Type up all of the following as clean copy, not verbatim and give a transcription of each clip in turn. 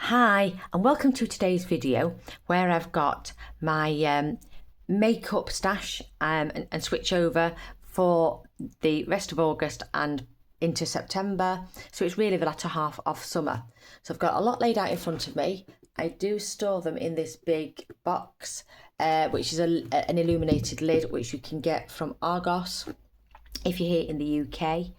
Hi and welcome to today's video where I've got my makeup stash and switch over for the rest of August and into September. So it's really the latter half of summer. So I've got a lot laid out in front of me. I do store them in this big box which is an illuminated lid which you can get from Argos if you're here in the UK.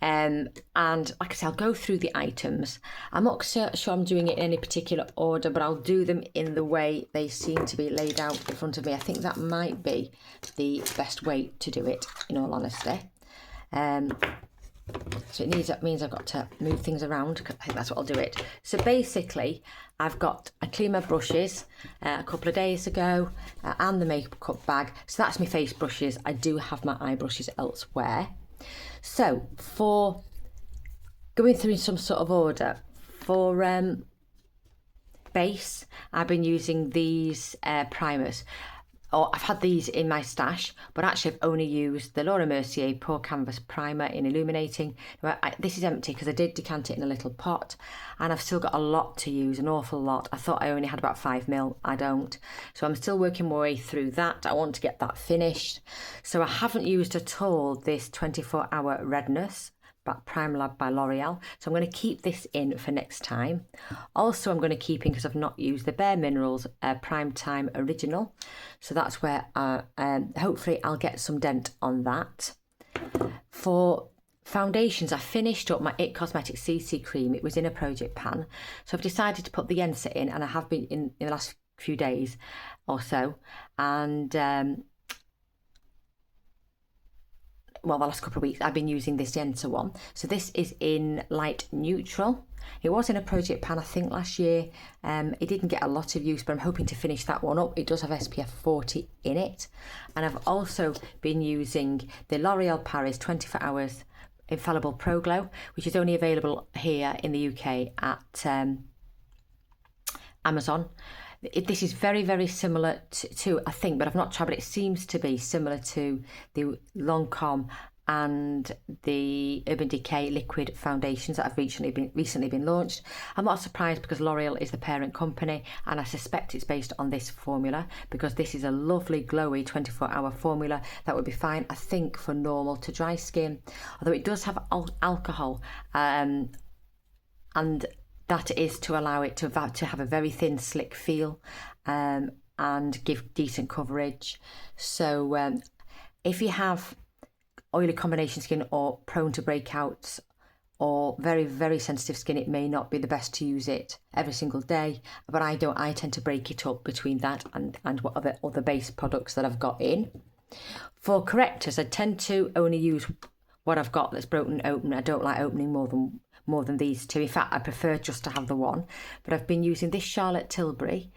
And like I said, I'll go through the items. I'm not sure I'm doing it in any particular order, but I'll do them in the way they seem to be laid out in front of me. I think that might be the best way to do it, in all honesty. So that means I've got to move things around. I think that's what I'll do it. So basically, I cleaned my brushes a couple of days ago and the makeup bag. So that's my face brushes. I do have my eye brushes elsewhere. So for going through in some sort of order, for base, I've been using these primers. I've had these in my stash, but actually I've only used the Laura Mercier Pore Canvas Primer in Illuminating. This is empty because I did decant it in a little pot, and I've still got a lot to use, an awful lot. I thought I only had about 5ml, I don't. So I'm still working my way through that. I want to get that finished. So I haven't used at all this 24-hour redness Primer Lab by L'Oreal. So I'm going to keep this in for next time. Also, I'm going to keep in, because I've not used the Bare Minerals Prime Time Original. So that's where hopefully I'll get some dent on that. For foundations, I finished up my It Cosmetics CC cream. It was in a project pan. So I've decided to put the Yensa in, and I have been in the last few days or so. And well, the last couple of weeks I've been using this Yensa one. So this is in light neutral. It was in a project pan, I think, last year. It didn't get a lot of use, but I'm hoping to finish that one up. It does have SPF 40 in it. And I've also been using the L'Oreal Paris 24 Hours Infallible Pro Glow, which is only available here in the UK at Amazon. This is very, very similar to, I think, but I've not tried, but it seems to be similar to the Lancome and the Urban Decay liquid foundations that have recently been launched. I'm not surprised, because L'Oreal is the parent company, and I suspect it's based on this formula, because this is a lovely glowy 24-hour formula that would be fine, I think, for normal to dry skin, although it does have alcohol, and that is to allow it to have a very thin, slick feel and give decent coverage. So if you have oily combination skin or prone to breakouts or very, very sensitive skin, it may not be the best to use it every single day. But I don't. I tend to break it up between that and what other base products that I've got in. For correctors, I tend to only use what I've got that's broken open. I don't like opening more than these two. In fact, I prefer just to have the one. But I've been using this Charlotte Tilbury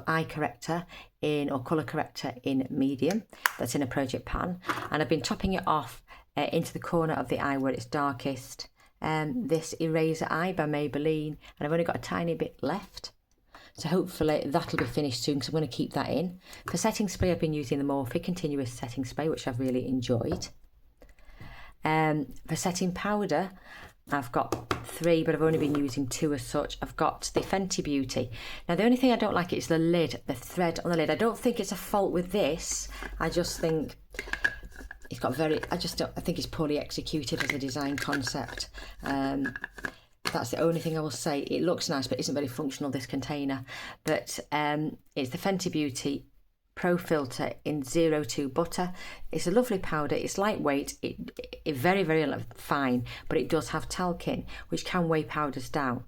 eye corrector or colour corrector in medium. That's in a project pan. And I've been topping it off into the corner of the eye where it's darkest. This Eraser Eye by Maybelline. And I've only got a tiny bit left. So hopefully that'll be finished soon, because I'm going to keep that in. For setting spray, I've been using the Morphe Continuous Setting Spray, which I've really enjoyed. For setting powder, I've got 3, but I've only been using 2 as such. I've got the Fenty Beauty. Now, the only thing I don't like is the lid, the thread on the lid. I don't think it's a fault with this. I just think it's got I think it's poorly executed as a design concept. That's the only thing I will say. It looks nice, but isn't very functional, this container. But it's the Fenty Beauty Pro Filter in 02 Butter. It's a lovely powder. It's lightweight. It's very, very fine, but it does have talc in, which can weigh powders down.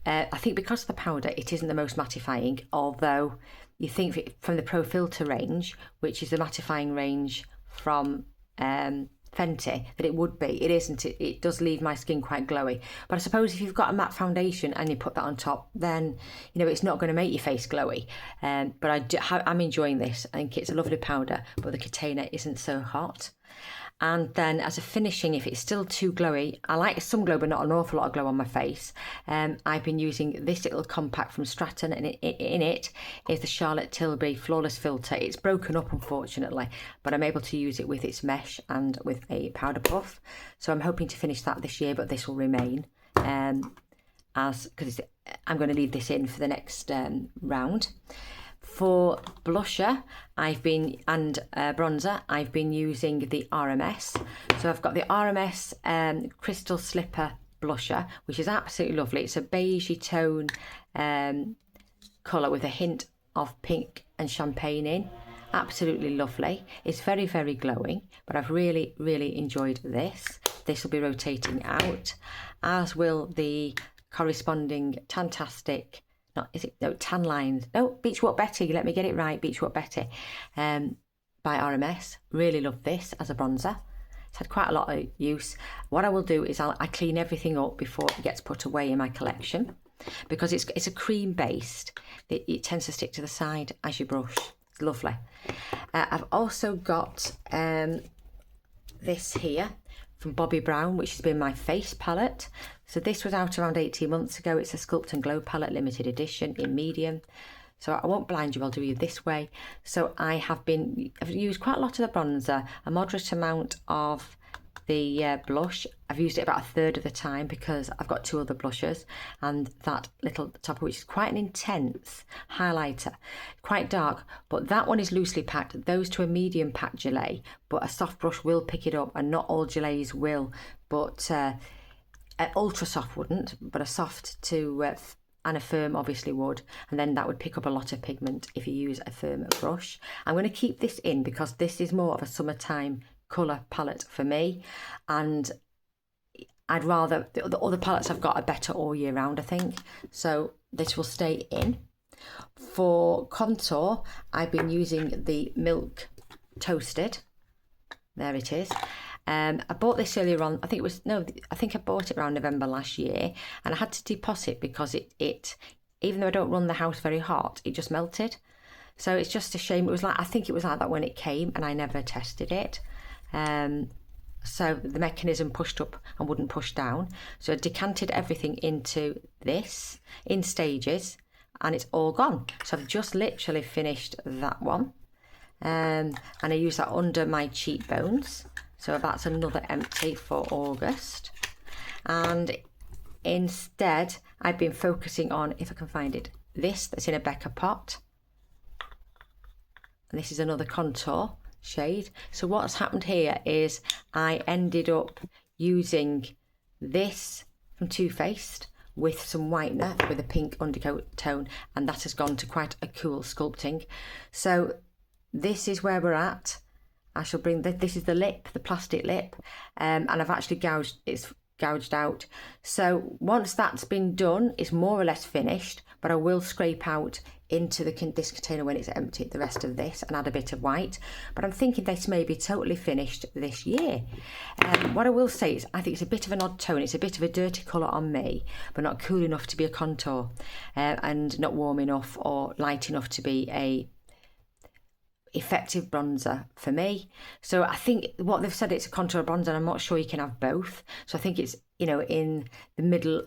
I think because of the powder, it isn't the most mattifying, although you think from the Pro Filter range, which is the mattifying range from Fenty, that it would be. It isn't. It does leave my skin quite glowy. But I suppose if you've got a matte foundation and you put that on top, then it's not going to make your face glowy. But I'm enjoying this. I think it's a lovely powder, but the container isn't so hot. And then as a finishing, if it's still too glowy, I like some glow but not an awful lot of glow on my face. I've been using this little compact from Stratton, and in it is the Charlotte Tilbury Flawless Filter. It's broken up, unfortunately, but I'm able to use it with its mesh and with a powder puff. So I'm hoping to finish that this year, but this will remain because it's I'm going to leave this in for the next round. For blusher, and bronzer, I've been using the RMS. So I've got the RMS Crystal Slipper blusher, which is absolutely lovely. It's a beigey tone colour with a hint of pink and champagne in. Absolutely lovely. It's very, very glowing, but I've really, really enjoyed this. This will be rotating out, as will the corresponding Tantastic, Tan Lines, Beach Walk Betty, let me get it right, Beach Walk Betty, by RMS. Really love this as a bronzer. It's had quite a lot of use. What I will do is I clean everything up before it gets put away in my collection, because it's a cream based. It tends to stick to the side as you brush. It's lovely. I've also got this here from Bobbi Brown, which has been my face palette. So this was out around 18 months ago. It's a Sculpt and Glow palette, limited edition in medium. So I won't blind you, I'll do you this way. So I've used quite a lot of the bronzer, a moderate amount of the blush. I've used it about a third of the time because I've got two other blushes, and that little topper, which is quite an intense highlighter, quite dark, but that one is loosely packed. Those two are medium packed gelée, but a soft brush will pick it up, and not all gelées will, but an ultra soft wouldn't, but a soft to and a firm obviously would, and then that would pick up a lot of pigment if you use a firm brush. I'm going to keep this in because this is more of a summertime colour palette for me, and I'd rather, the other palettes I've got are better all year round, I think, so this will stay in. For contour, I've been using the Milk Toasted. There it is. I bought this earlier on, I think I bought it around November last year, and I had to deposit because it even though I don't run the house very hot, it just melted. So it's just a shame. I think it was like that when it came, and I never tested it. So the mechanism pushed up and wouldn't push down. So I decanted everything into this in stages, and it's all gone. So I've just literally finished that one. And I use that under my cheekbones. So that's another empty for August. And instead, I've been focusing on, if I can find it, this that's in a Becca pot. And this is another contour shade. So what's happened here is I ended up using this from Too Faced with some whitener with a pink undercoat tone, and that has gone to quite a cool sculpting. So this is where we're at. I shall bring this is the lip, the plastic lip, and I've actually it's gouged out. So once that's been done, it's more or less finished, but I will scrape out into this container when it's empty the rest of this and add a bit of white. But I'm thinking this may be totally finished this year. What I will say is I think it's a bit of an odd tone. It's a bit of a dirty colour on me, but not cool enough to be a contour, and not warm enough or light enough to be a effective bronzer for me. So I think what they've said, it's a contour bronzer, and I'm not sure you can have both. So I think it's, in the middle,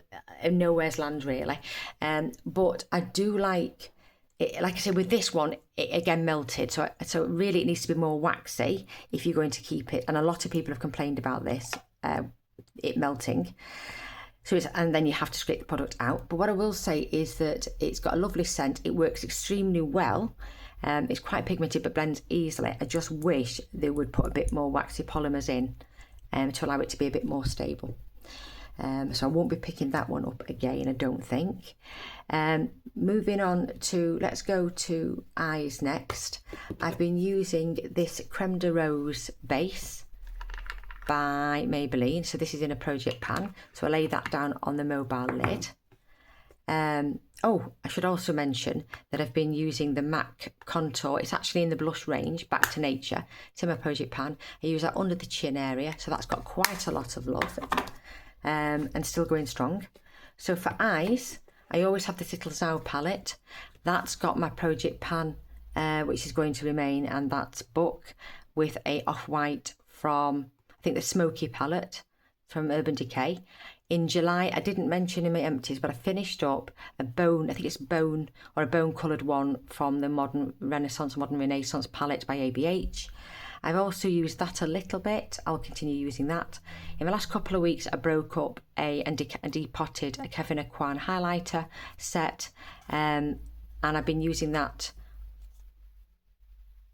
nowhere's land really. But I do like it, like I said, with this one, it again melted. So really it needs to be more waxy if you're going to keep it. And a lot of people have complained about this, it melting. And then you have to scrape the product out. But what I will say is that it's got a lovely scent. It works extremely well. It's quite pigmented but blends easily. I just wish they would put a bit more waxy polymers in to allow it to be a bit more stable. So I won't be picking that one up again, I don't think. Moving on to, let's go to eyes next. I've been using this Creme de Rose base by Maybelline. So this is in a project pan. So I lay that down on the mobile lid. I should also mention that I've been using the MAC contour. It's actually in the blush range, Back to Nature. It's in my project pan. I use that under the chin area, so that's got quite a lot of love, and still going strong. So for eyes, I always have this little Zao palette. That's got my project pan, which is going to remain, and that's Book with a off-white from, I think, the Smoky palette from Urban Decay. In July, I didn't mention in my empties, but I finished up a bone, I think it's bone or a bone coloured one from the Modern Renaissance palette by ABH. I've also used that a little bit. I'll continue using that. In the last couple of weeks, I broke up and depotted a Kevin Aquan highlighter set, and I've been using that.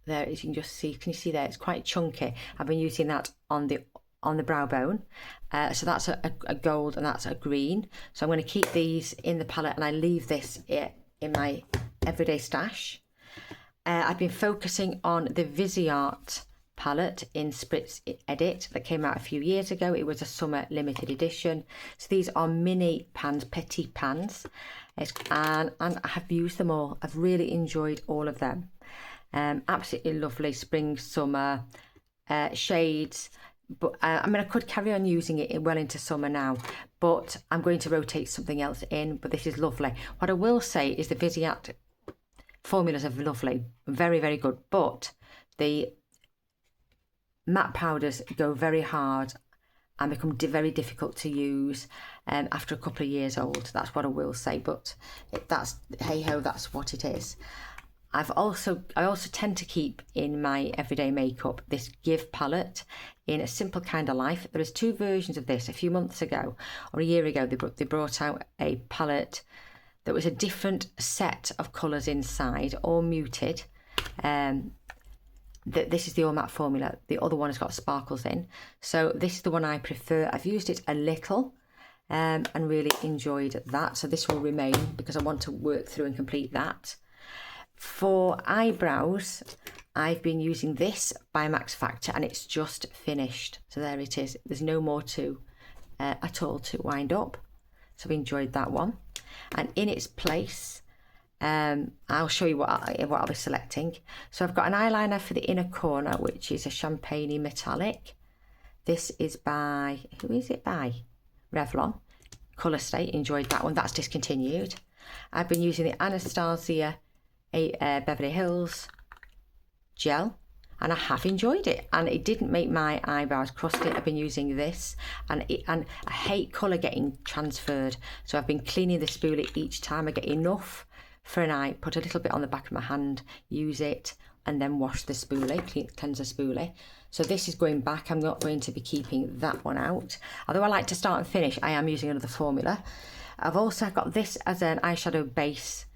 There, as you can just see, can you see there? It's quite chunky. I've been using that on the brow bone. So that's a gold and that's a green. So I'm going to keep these in the palette, and I leave this in my everyday stash. I've been focusing on the Viseart palette in Spritz Edit that came out a few years ago. It was a summer limited edition. So these are mini pans, petite pans, and I have used them all. I've really enjoyed all of them. Absolutely lovely spring, summer shades. But I mean, I could carry on using it well into summer now, but I'm going to rotate something else in. But this is lovely. What I will say is the Viseart formulas are lovely, very, very good, but the matte powders go very hard and become very difficult to use after a couple of years old. That's what I will say, but that's, hey ho, that's what it is. I also tend to keep in my everyday makeup this Give palette in A Simple Kind of Life. There is 2 versions of this. A few months ago or a year ago, they brought out a palette that was a different set of colours inside, all muted. This is the all matte formula. The other one has got sparkles in. So this is the one I prefer. I've used it a little and really enjoyed that. So this will remain because I want to work through and complete that. For eyebrows, I've been using this by Max Factor, and it's just finished. So there it is. There's no more at all to wind up. So I've enjoyed that one. And in its place, I'll show you what I'll be selecting. So I've got an eyeliner for the inner corner, which is a champagne metallic. This is by, who is it by? Revlon. Colour State, enjoyed that one. That's discontinued. I've been using the Anastasia Beverly Hills gel, and I have enjoyed it, and it didn't make my eyebrows crusty. I've been using this, and I hate colour getting transferred, so I've been cleaning the spoolie each time. I get enough for an eye, put a little bit on the back of my hand, use it, and then wash the spoolie, cleanse the spoolie. So this is going back. I'm not going to be keeping that one out, although I like to start and finish. I am using another formula. I've also got this as an eyeshadow base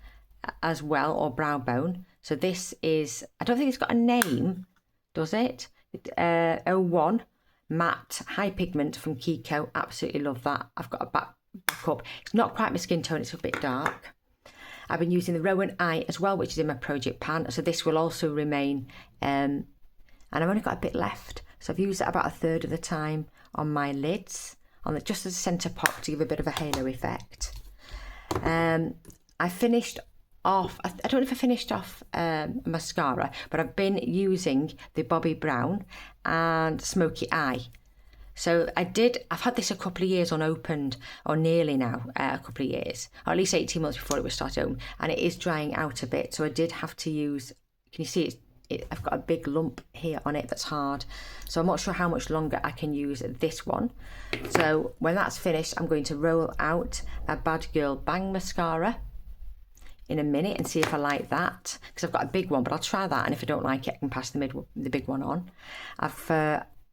as well, or brow bone. So this is, I don't think it's got a name, does it? 01 matte high pigment from Kiko. Absolutely love that. I've got a back up. It's not quite my skin tone, it's a bit dark. I've been using the Rowan Eye as well, which is in my project pan, so this will also remain, and I've only got a bit left, so I've used that about a third of the time on my lids, just as a centre pop to give a bit of a halo effect. I finished off, I don't know if I finished off mascara, but I've been using the Bobbi Brown and Smoky Eye. So I've had this a couple of years unopened, or nearly now, a couple of years, or at least 18 months before it was started open, and it is drying out a bit. So I did have to use, can you see I've got a big lump here on it that's hard. So I'm not sure how much longer I can use this one. So when that's finished, I'm going to roll out a Bad Girl Bang mascara in a minute and see if I like that, because I've got a big one, but I'll try that, and if I don't like it, I can pass the big one on.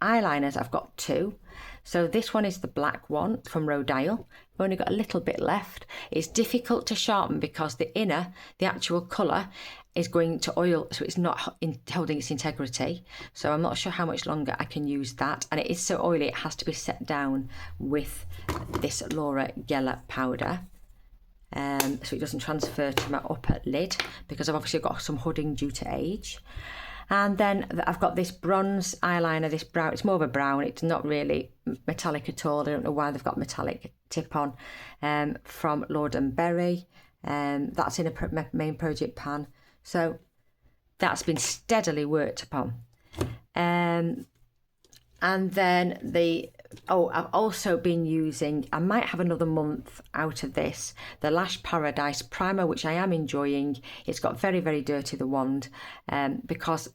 Eyeliners, I've got 2. So this one is the black one from Rodale. I've only got a little bit left. It's difficult to sharpen because the actual colour is going to oil, so it's not holding its integrity. So I'm not sure how much longer I can use that, and it is so oily it has to be set down with this Laura Geller powder. So it doesn't transfer to my upper lid, because I've obviously got some hooding due to age. And then I've got this bronze eyeliner, this brown, it's more of a brown, it's not really metallic at all. I don't know why they've got metallic tip on, from Lord & Berry. That's in my main project pan. So that's been steadily worked upon. And then I've also been using, I might have another month out of this, the Lash Paradise Primer, which I am enjoying. It's got very, very dirty, the wand, because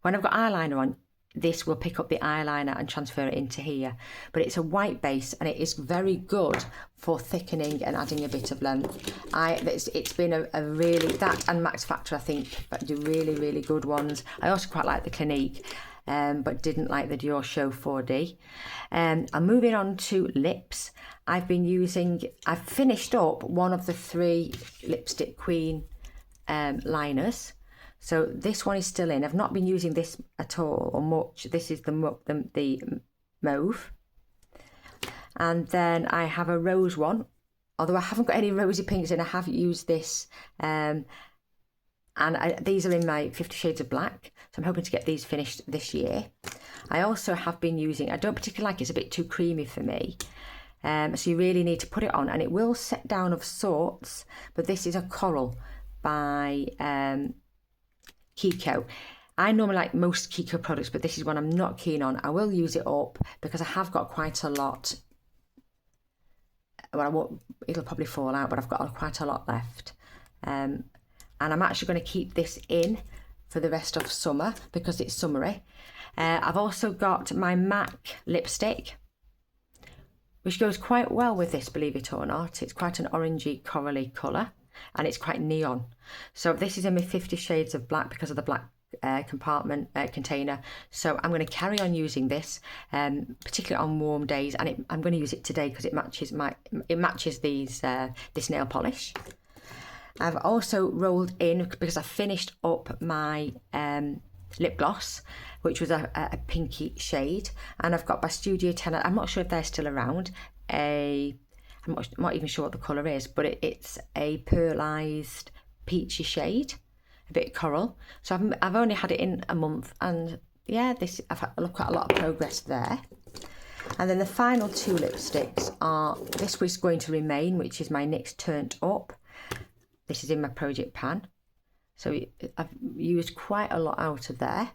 when I've got eyeliner on, this will pick up the eyeliner and transfer it into here. But it's a white base, and it is very good for thickening and adding a bit of length. It's been a really, that and Max Factor, I think, do really, really good ones. I also quite like the Clinique. but didn't like the Dior Show 4D. I'm moving on to lips. I've finished up one of the 3 Lipstick Queen liners. So this one is still in. I've not been using this at all or much. This is the mauve. And then I have a rose one. Although I haven't got any rosy pinks in, I have used this. These are in my 50 Shades of Black. So I'm hoping to get these finished this year. I also have been using, I don't particularly like it, it's a bit too creamy for me. So you really need to put it on, and it will set down of sorts, but this is a Coral by Kiko. I normally like most Kiko products, but this is one I'm not keen on. I will use it up because I have got quite a lot. Well, it'll probably fall out, but I've got quite a lot left. And I'm actually going to keep this in for the rest of summer because it's summery. I've also got my MAC lipstick, which goes quite well with this, believe it or not. It's quite an orangey corally colour, and it's quite neon. So this is in my 50 Shades of Black because of the black container. So I'm going to carry on using this, particularly on warm days, and I'm going to use it today because it matches this nail polish. I've also rolled in because I finished up my lip gloss, which was a pinky shade, and I've got by Studio 10. I'm not sure if they're still around. I'm not even sure what the colour is, but it's a pearlized peachy shade, a bit coral. So I've only had it in a month, and yeah, I've had quite a lot of progress there. And then the final 2 lipsticks are, this was going to remain, which is my NYX Turned Up. This is in my project pan. So I've used quite a lot out of there.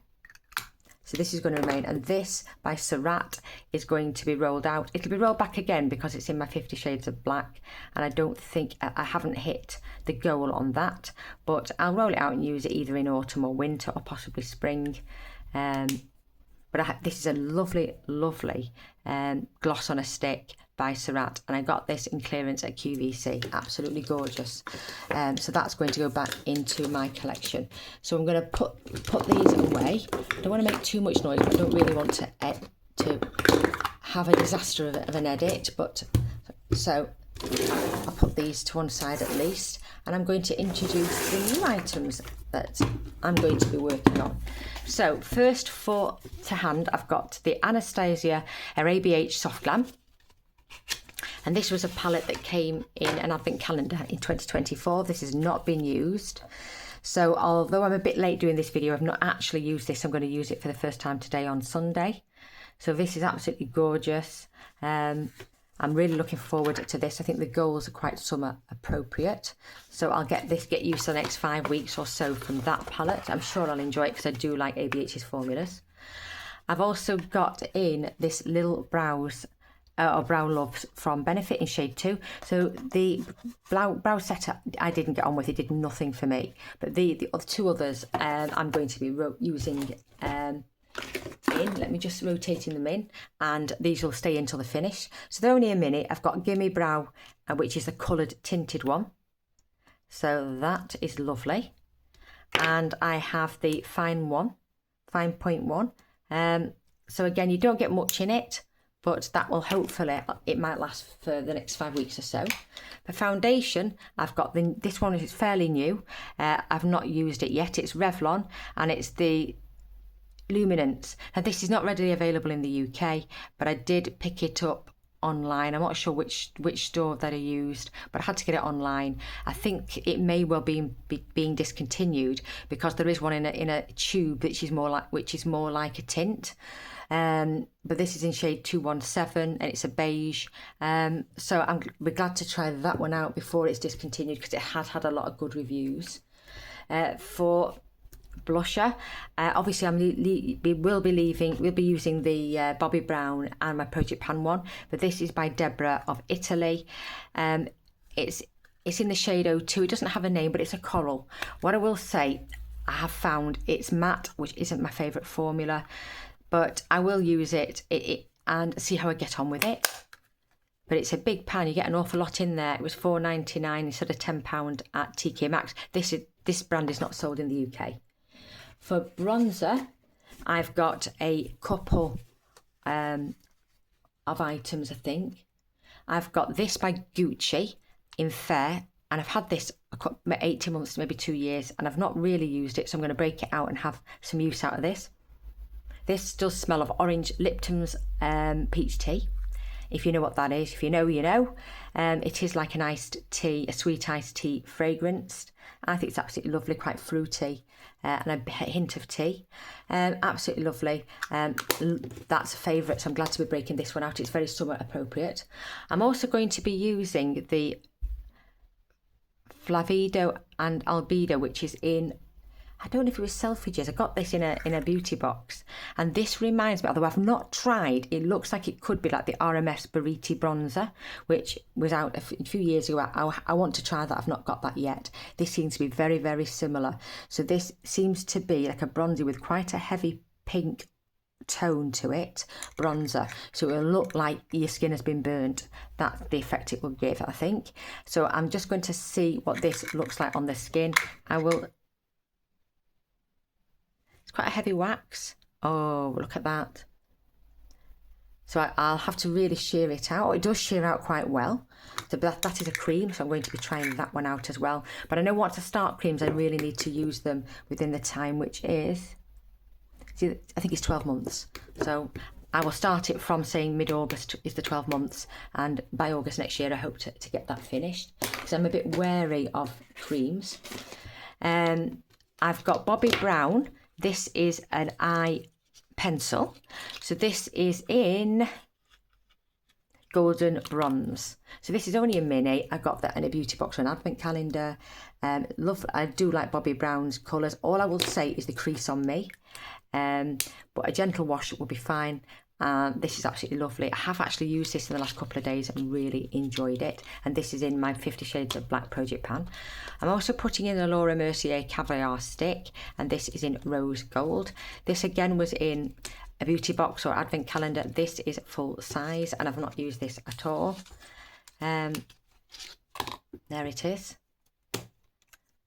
So this is going to remain. And this by Surratt is going to be rolled out. It'll be rolled back again because it's in my 50 Shades of Black. And I don't think, I haven't hit the goal on that. But I'll roll it out and use it either in autumn or winter or possibly spring. But this is a lovely, lovely gloss on a stick by Surratt, and I got this in clearance at QVC. Absolutely gorgeous. So that's going to go back into my collection. So I'm going to put these away. I don't want to make too much noise, but I don't really want to have a disaster of an edit. But so I'll put these to one side at least, and I'm going to introduce the new items that I'm going to be working on. So first to hand, I've got the Anastasia ABH Soft Glam. And this was a palette that came in an advent calendar in 2024. This has not been used. So although I'm a bit late doing this video, I've not actually used this. I'm going to use it for the first time today on Sunday. So this is absolutely gorgeous. I'm really looking forward to this. I think the goals are quite summer appropriate. So I'll get used to the next 5 weeks or so from that palette. I'm sure I'll enjoy it because I do like ABH's formulas. I've also got in this little brow Loves from Benefit in shade 2. So the brow set I didn't get on with. It did nothing for me. But the other 2 others I'm going to be using in. Let me just rotating them in, and these will stay until the finish. So they're only a minute. I've got Gimme Brow, which is the coloured tinted one. So that is lovely. And I have the fine point one. So again, you don't get much in it, but that will hopefully, it might last for the next 5 weeks or so. For foundation, I've got this one is fairly new. I've not used it yet. It's Revlon, and it's the Luminance. Now this is not readily available in the UK, but I did pick it up online. I'm not sure which store that I used, but I had to get it online. I think it may well be being discontinued because there is one in a tube which is more like a tint. But this is in shade 217 and it's a beige. So we're glad to try that one out before it's discontinued because it had a lot of good reviews. For blusher, obviously we'll be using the Bobbi Brown and my Project Pan one, but this is by Deborah of Italy. It's in the shade 02. It doesn't have a name, but it's a coral. What I will say, I have found it's matte, which isn't my favourite formula, but I will use it and see how I get on with it. But it's a big pan, you get an awful lot in there. It was £4.99 instead of £10 at TK Maxx. This brand is not sold in the UK. For bronzer, I've got a couple of items, I think. I've got this by Gucci in Fair, and I've had this 18 months, maybe 2 years, and I've not really used it, so I'm going to break it out and have some use out of this. This does smell of orange Lipton's peach tea. If you know what that is, if you know, you know. It is like an iced tea, a sweet iced tea fragranced. I think it's absolutely lovely, quite fruity, and a hint of tea. Absolutely lovely. That's a favourite, so I'm glad to be breaking this one out. It's very summer appropriate. I'm also going to be using the Flavido and Albedo, which is in, I don't know if it was Selfridges. I got this in a beauty box, and this reminds me, although I've not tried, it looks like it could be like the RMS Bariti bronzer, which was out a few years ago. I want to try that. I've not got that yet. This seems to be very, very similar. So this seems to be like a bronzer with quite a heavy pink tone to it, bronzer, so it will look like your skin has been burnt. That's the effect it will give, I think. So I'm just going to see what this looks like on the skin. It's quite a heavy wax. Oh, look at that. So I'll have to really shear it out. It does shear out quite well. So that is a cream, so I'm going to be trying that one out as well. But I know once I start creams, I really need to use them within the time, which is, see, I think it's 12 months. So I will start it from saying mid-August is the 12 months, and by August next year I hope to get that finished, because I'm a bit wary of creams. I've got Bobbi Brown. This is an eye pencil. So this is in golden bronze. So this is only a mini. I got that in a beauty box or an advent calendar. I do like Bobbi Brown's colours. All I will say is the crease on me. But a gentle wash will be fine. This is absolutely lovely. I have actually used this in the last couple of days and really enjoyed it. And this is in my 50 Shades of Black project pan. I'm also putting in a Laura Mercier Caviar stick, and this is in rose gold. This again was in a beauty box or advent calendar. This is full size, and I've not used this at all. There it is.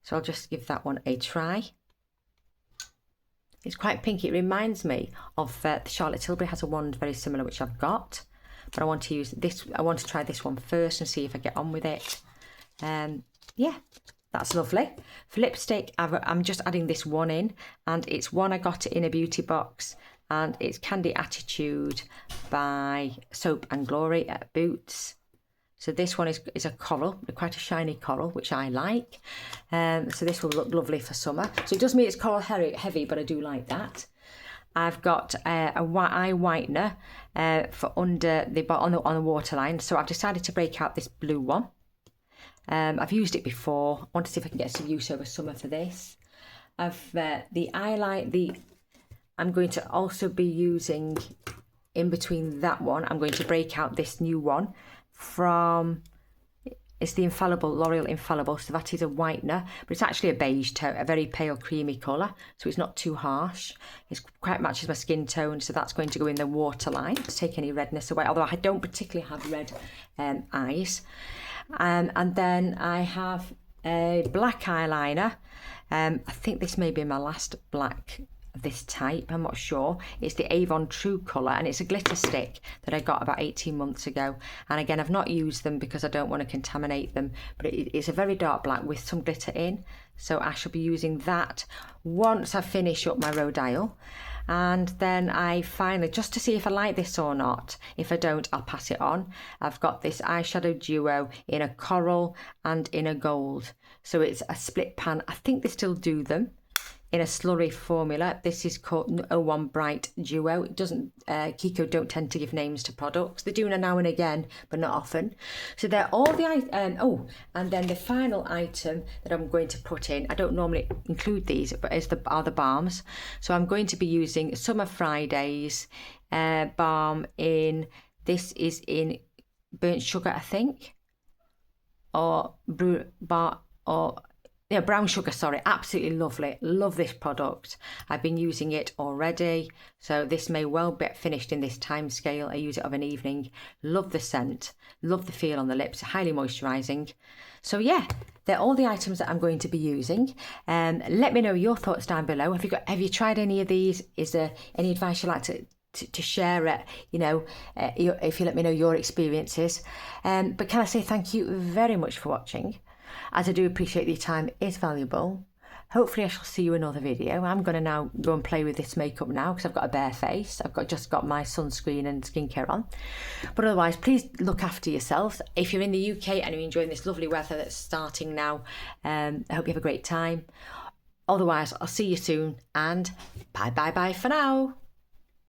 So I'll just give that one a try. It's quite pinky. It reminds me of the Charlotte Tilbury has a wand very similar, which I've got. But I want to use this. I want to try this one first and see if I get on with it. Yeah, that's lovely. For lipstick, I'm just adding this one in. And it's one I got in a beauty box. And it's Candy Attitude by Soap and Glory at Boots. So this one is a coral, quite a shiny coral, which I like. So this will look lovely for summer. So it does mean it's coral heavy, but I do like that. I've got eye whitener for under on the waterline. So I've decided to break out this blue one. I've used it before. I want to see if I can get some use over summer for this. I'm going to also be using in between that one. I'm going to break out this new one. It's the L'Oreal Infallible, so that is a whitener, but it's actually a beige tone, a very pale creamy colour, so it's not too harsh. It quite matches my skin tone, so that's going to go in the waterline to take any redness away, although I don't particularly have red eyes. And then I have a black eyeliner. I think this may be my last black of this type, I'm not sure. It's the Avon True Colour, and it's a glitter stick that I got about 18 months ago. And again, I've not used them because I don't want to contaminate them, but it's a very dark black with some glitter in. So I shall be using that once I finish up my Rhodile. And then I finally, just to see if I like this or not, if I don't, I'll pass it on. I've got this eyeshadow duo in a coral and in a gold. So it's a split pan. I think they still do them in a slurry formula. This is called 01 Bright Duo. It doesn't, Kiko don't tend to give names to products. They do now and again, but not often. So they're all the, and then the final item that I'm going to put in, I don't normally include these, but are the balms. So I'm going to be using Summer Fridays balm in, this is in burnt sugar, I think, or Yeah, brown sugar, sorry, absolutely lovely. Love this product. I've been using it already, so this may well be finished in this time scale. I use it of an evening. Love the scent, love the feel on the lips, highly moisturising. So yeah, they're all the items that I'm going to be using. Let me know your thoughts down below. Have you tried any of these? Is there any advice you'd like to share it, if you let me know your experiences. But can I say thank you very much for watching, as I do appreciate your time is valuable. Hopefully I shall see you in another video. I'm going to now go and play with this makeup now because I've got a bare face. I've just got my sunscreen and skincare on. But otherwise, please look after yourselves. If you're in the UK and you're enjoying this lovely weather that's starting now, I hope you have a great time. Otherwise, I'll see you soon, and bye for now.